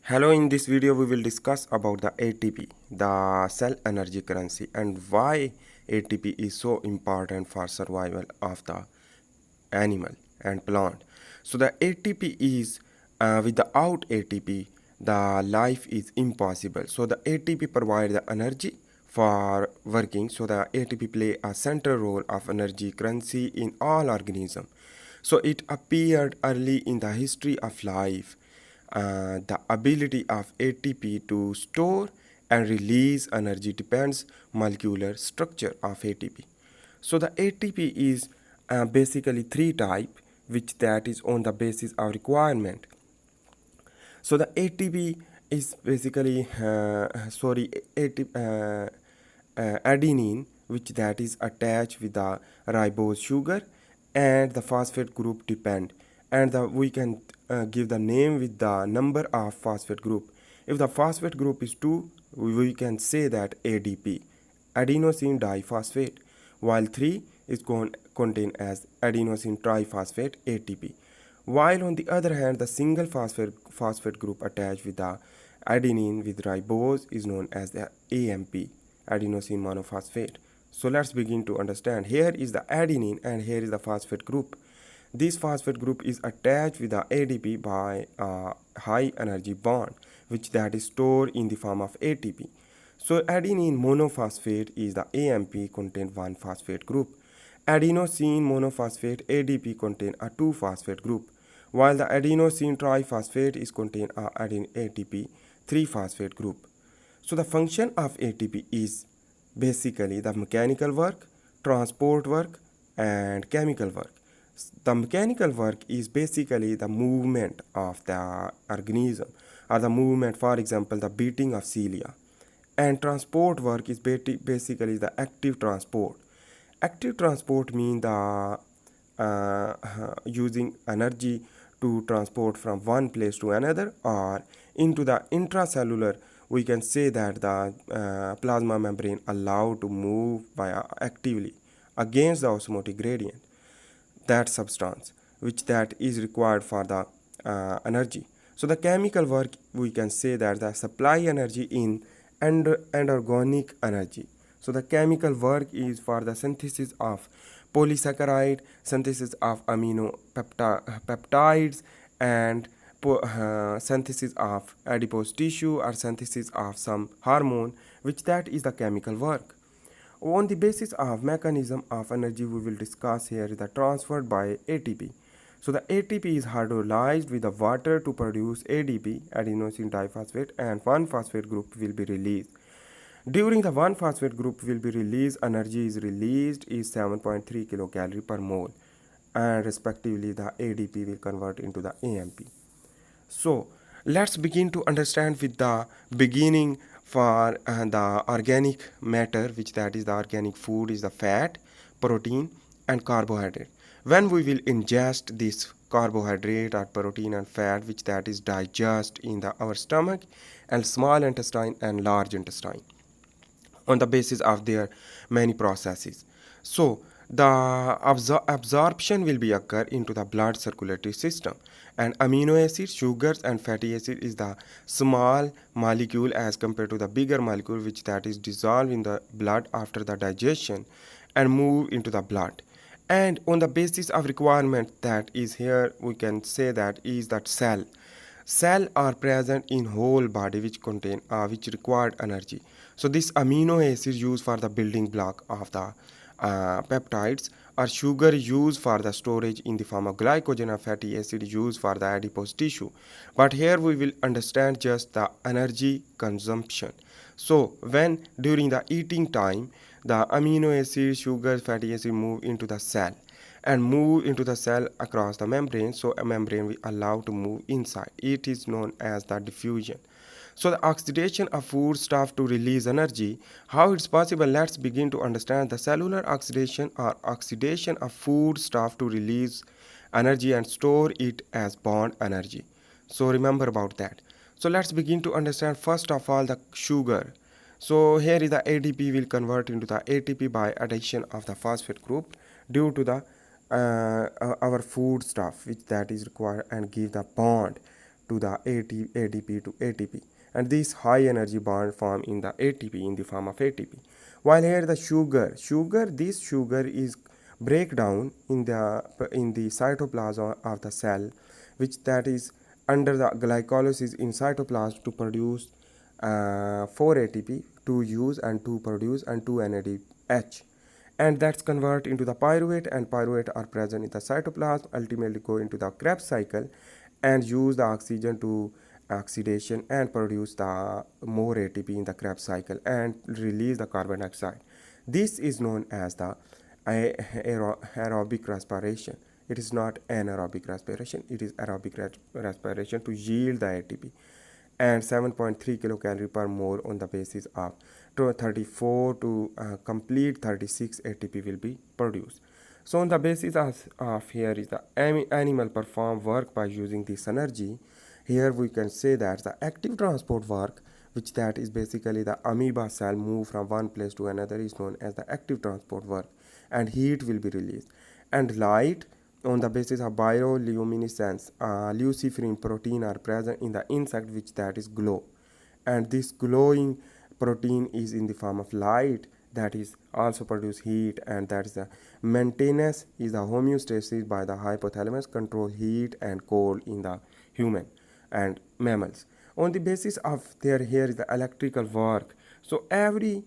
Hello, in this video we will discuss about the ATP, the cell energy currency, and why ATP is so important for survival of the animal and plant. So the ATP is without ATP the life is impossible. So the ATP provides the energy for working. So the ATP play a central role of energy currency in all organisms. So it appeared early in the history of life. The ability of ATP to store and release energy depends molecular structure of ATP. So the ATP is basically three type, which that is on the basis of requirement. So the ATP is basically adenine, which that is attached with the ribose sugar, and the phosphate group depend, and we can give the name with the number of phosphate group. If the phosphate group is 2, we can say that ADP, adenosine diphosphate, while 3 is contained as adenosine triphosphate ATP. While on the other hand, the single phosphate group attached with the adenine with ribose is known as the AMP, adenosine monophosphate. So let's begin to understand. Here is the adenine and here is the phosphate group. This phosphate group is attached with the ADP by a high energy bond, which that is stored in the form of ATP. So adenine monophosphate is the AMP contain one phosphate group. Adenosine monophosphate ADP contain a 2 phosphate group, while the adenosine triphosphate is contain a ATP 3 phosphate group. So the function of ATP is basically the mechanical work, transport work, and chemical work. The mechanical work is basically the movement of the organism, or the movement, for example, the beating of cilia. And transport work is basically the active transport. Active transport means the using energy to transport from one place to another or into the intracellular. We can say that the plasma membrane allowed to move by actively against the osmotic gradient, that substance which that is required for the energy. So the chemical work, we can say that the supply energy in and organic energy. So the chemical work is for the synthesis of polysaccharide, synthesis of amino peptides, and synthesis of adipose tissue or synthesis of some hormone, which that is the chemical work. On the basis of mechanism of energy, we will discuss here the transferred by ATP. So the ATP is hydrolyzed with the water to produce ADP, adenosine diphosphate, and one phosphate group will be released. During the one phosphate group will be released, energy is released is 7.3 kilocalorie per mole, and respectively the ADP will convert into the AMP. So let's begin to understand with the beginning for the organic matter, which that is the organic food is the fat, protein, and carbohydrate. When we will ingest this carbohydrate or protein and fat, which that is digest in our stomach and small intestine and large intestine on the basis of their many processes. So the absorption will be occur into the blood circulatory system, and amino acids, sugars, and fatty acid is the small molecule as compared to the bigger molecule, which that is dissolved in the blood after the digestion and move into the blood. And on the basis of requirement, that is here we can say that is that cell are present in whole body which contain which required energy. So this amino acid used for the building block of the peptides, or sugar used for the storage in the form of glycogen, or fatty acid used for the adipose tissue. But here we will understand just the energy consumption. So when during the eating time, the amino acid, sugar, fatty acid move into the cell and move into the cell across the membrane, so a membrane will allow to move inside. It is known as the diffusion. So the oxidation of foodstuff to release energy, how it's possible? Let's begin to understand the cellular oxidation or oxidation of foodstuff to release energy and store it as bond energy. So remember about that. So let's begin to understand first of all the sugar. So here is the ADP will convert into the ATP by addition of the phosphate group due to the our food stuff which that is required and give the bond to the ADP to ATP, and this high energy bond form in the ATP in the form of ATP. While here the this sugar is break down in the cytoplasm of the cell, which that is under the glycolysis in cytoplasm to produce 4 ATP, 2 use and 2 produce and 2 NADH, and that's convert into the pyruvate, and pyruvate are present in the cytoplasm, ultimately go into the Krebs cycle and use the oxygen to oxidation and produce the more ATP in the Krebs cycle and release the carbon dioxide. This is known as the aerobic respiration. It is not anaerobic respiration, it is aerobic respiration to yield the ATP, and 7.3 kilocalorie per mole on the basis of 34 to complete 36 ATP will be produced. So on the basis of here is the animal perform work by using this energy. Here we can say that the active transport work, which that is basically the amoeba cell move from one place to another, is known as the active transport work, and heat will be released. And light on the basis of bioluminescence, luciferin protein are present in the insect, which that is glow, and this glowing protein is in the form of light that is also produce heat, and that is the maintenance is the homeostasis by the hypothalamus control heat and cold in the human and mammals. On the basis of there here is the electrical work, so every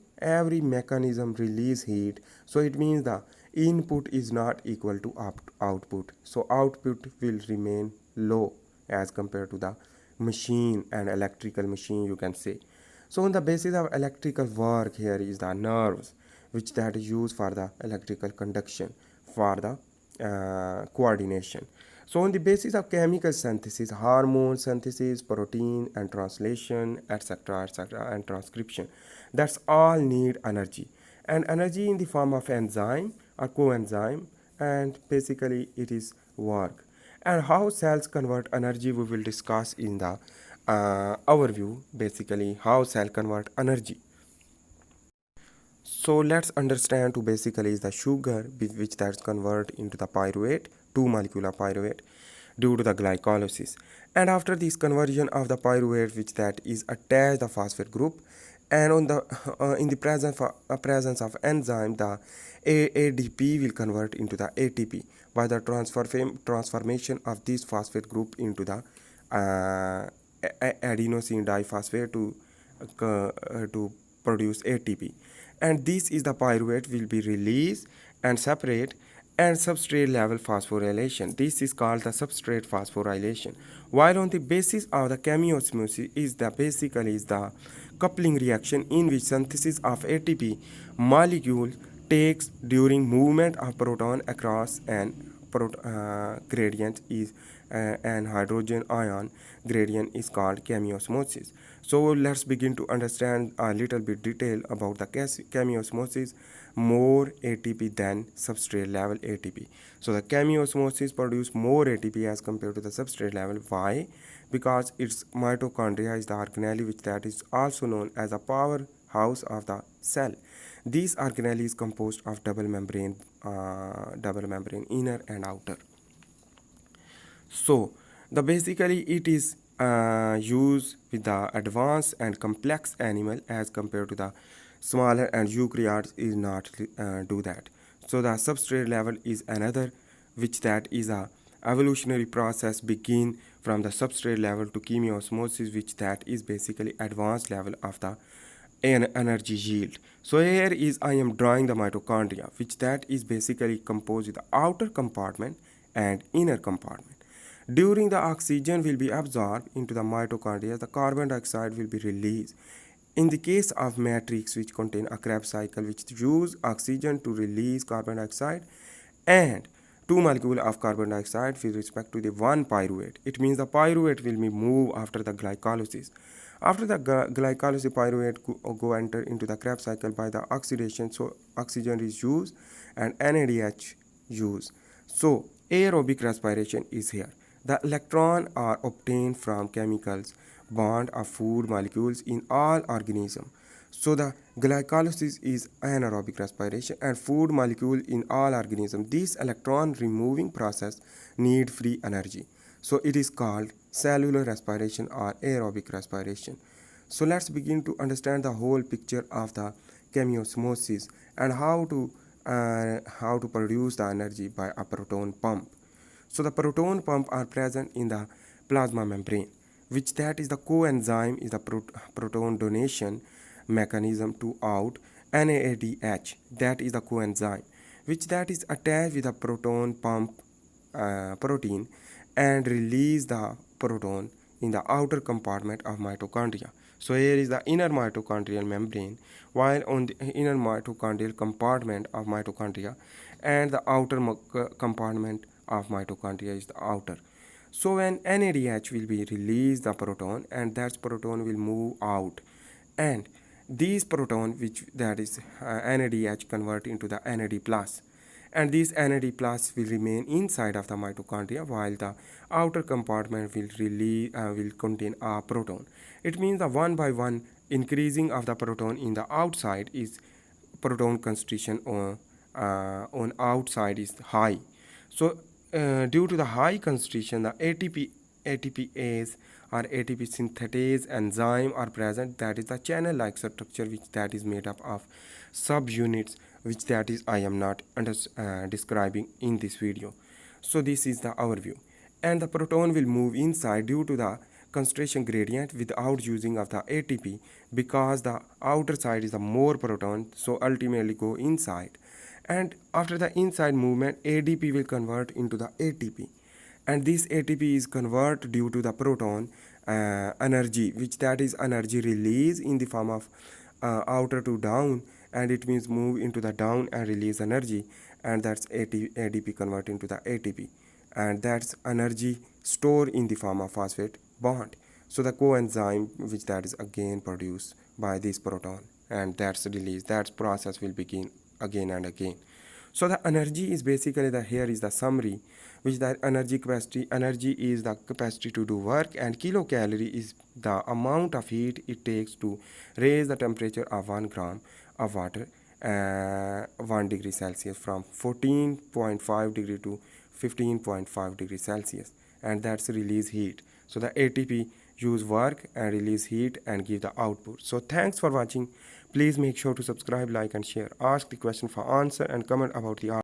mechanism release heat, so it means the input is not equal to output, so output will remain low as compared to the machine and electrical machine, you can say. So on the basis of electrical work, here is the nerves, which that is used for the electrical conduction for the coordination. So on the basis of chemical synthesis, hormone synthesis, protein and translation, etc., and transcription, that's all need energy, and energy in the form of enzyme or coenzyme, and basically it is work. And how cells convert energy we will discuss in the overview, basically how cell convert energy. So let's understand to basically is the sugar which that's convert into the pyruvate, 2 molecular pyruvate due to the glycolysis, and after this conversion of the pyruvate, which that is attached the phosphate group, and on the in the presence of enzyme, the ADP will convert into the ATP by the transformation of this phosphate group into the adenosine diphosphate to produce ATP, and this is the pyruvate will be released and separate, and substrate level phosphorylation. This is called the substrate phosphorylation. While on the basis of the chemiosmosis is the basically is the coupling reaction in which synthesis of ATP molecule takes during movement of proton across an gradient is and hydrogen ion gradient is called chemiosmosis. So let's begin to understand a little bit detail about the chemiosmosis. More ATP than substrate level ATP. So the chemiosmosis produce more ATP as compared to the substrate level. Why? Because its mitochondria is the organelle, which that is also known as a powerhouse of the cell. This organelle is composed of double membrane inner and outer. So the basically it is used with the advanced and complex animal as compared to the smaller and eukaryotes is not do that. So the substrate level is another, which that is a evolutionary process begin from the substrate level to chemiosmosis, which that is basically advanced level of the energy yield. So here is I am drawing the mitochondria, which that is basically composed with the outer compartment and inner compartment. During the oxygen will be absorbed into the mitochondria, the carbon dioxide will be released. In the case of matrix, which contain a Krebs cycle, which use oxygen to release carbon dioxide and 2 molecules of carbon dioxide with respect to the 1 pyruvate. It means the pyruvate will be moved after the glycolysis. After the glycolysis, pyruvate go enter into the Krebs cycle by the oxidation, so oxygen is used and NADH used. So aerobic respiration is here. The electrons are obtained from chemicals bond of food molecules in all organisms. So the glycolysis is anaerobic respiration and food molecule in all organisms. This electron removing process need free energy. So it is called cellular respiration or aerobic respiration. So let's begin to understand the whole picture of the chemiosmosis and how to produce the energy by a proton pump. So the proton pump are present in the plasma membrane, which that is the coenzyme is the proton donation mechanism to out NADH. That is the coenzyme, which that is attached with the proton pump protein and release the proton in the outer compartment of mitochondria. So here is the inner mitochondrial membrane, while on the inner mitochondrial compartment of mitochondria and the outer compartment of mitochondria is the outer. So when NADH will be released the proton and that proton will move out, and these proton which that is NADH convert into the NAD plus, and this NAD plus will remain inside of the mitochondria while the outer compartment will contain a proton. It means the one by one increasing of the proton in the outside is proton concentration on outside is high. So due to the high concentration, the ATPase or ATP synthetase enzyme are present. That is the channel-like structure which that is made up of subunits, which that is I am not describing in this video. So this is the overview, and the proton will move inside due to the concentration gradient without using of the ATP, because the outer side is the more proton, so ultimately go inside, and after the inside movement ADP will convert into the ATP, and this ATP is converted due to the proton energy, which that is energy release in the form of outer to down, and it means move into the down and release energy, and that's ADP convert into the ATP, and that's energy stored in the form of phosphate bond. So the coenzyme which that is again produced by this proton, and that's released, that process will begin again and again. So the energy is basically the here is the summary, which the energy capacity. Energy is the capacity to do work, and kilocalorie is the amount of heat it takes to raise the temperature of 1 gram of water 1 degree Celsius from 14.5 degree to 15.5 degree Celsius, and that's release heat. So the ATP use work and release heat and give the output. So thanks for watching. Please make sure to subscribe, like and share. Ask the question for answer and comment about the